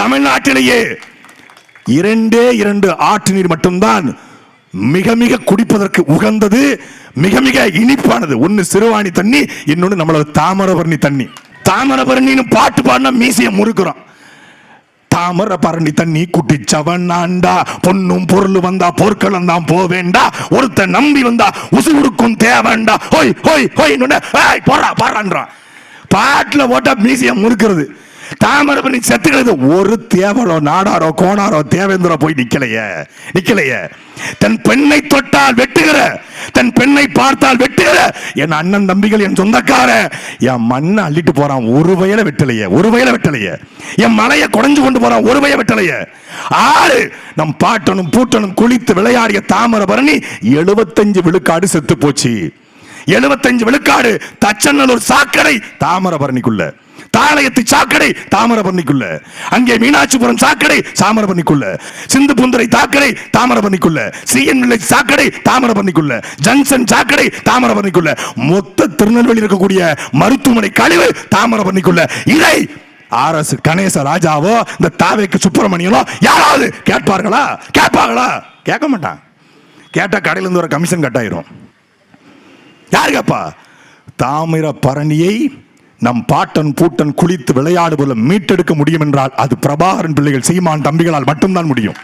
தமிழ்நாட்டிலேயே 2 ஆற்று நீர் மட்டும்தான் மிக மிக குடிப்பதற்கு உகந்தது, மிக மிக இனிப்பானது. ஒன்னு சிறுவாணி தண்ணி, இன்னொன்னு நம்மளோட தாமிரபரணி தண்ணி. தாமிரபரணின்னு பாட்டு பாடினா மீசைய முறுக்குறோம். தாமிரபரணி தண்ணி குட்டிச்சவன் ஆண்டா, பொண்ணும் பொருள் வந்தா போர்க்களம் தான் போவேண்டா, ஒருத்த நம்பி வந்தா உசுருக்கும் தேவண்டா, ஹோய் ஹோய் ஹோய் போறா பாடுறான். பாட்டுல போட்டா மீசைய முறுக்கிறது. தாமிரபரணி செத்துக்கிறது. ஒரு தேவரோ நாடாரோ கோணாரோ தேவேந்திரோ போய் நிக்கலையே. தன் பெண்ணை தொட்டால் வெட்டுகிற, தன் பெண்ணை பார்த்தால் வெட்டுகிற என் அண்ணன் தம்பிகள், என் சொந்தக்கார, என் மண்ணை அள்ளிட்டு போறான், ஒரு வயல வெட்டலையே. என் மலையை குறைஞ்சு கொண்டு போறான், ஒரு வய வெட்டலையே. ஆறு நம் பாட்டனும் பூட்டனும் குளித்து விளையாடிய தாமிரபரணி 75 விழுக்காடு செத்து போச்சு. 75 விழுக்காடு. தச்சநல்லூர் சாக்கடை தாமிரபரணிக்குள்ள, தாளையத்து சாக்கடை தாமிரபரணிக்குள்ள, அங்கே மீனாட்சிபுரம் சாக்கடை தாமிரபரணிக்குள்ள, சிந்து புந்தரை சாக்கடை தாமிரபரணிக்குள்ள, சிஎன் வில்லேஜ் சாக்கடை தாமிரபரணிக்குள்ள, ஜங்ஷன் சாக்கடை தாமிரபரணிக்குள்ள, மொத்த திருநெல்வேலி இருக்கக்கூடிய மருத்துவமனை கழிவு தாமிரபரணிக்குள்ள. இதை RS கணேச ராஜாவோ இந்த தாவேக்கு சுப்பிரமணியனோ யாராவது கேட்பார்களா? கேட்க மாட்டான். கேட்டா கடையில இருந்து ஒரு கமிஷன் கட்டாயிரும். யாரு கேப்பா? தாமிரபரணியை நம் பாட்டன் பூட்டன் குளித்து விளையாடுவதில் மீட்டெடுக்க முடியும் என்றால் அது பிரபாகரன் பிள்ளைகள், சீமான் தம்பிகளால் மட்டும்தான் முடியும்.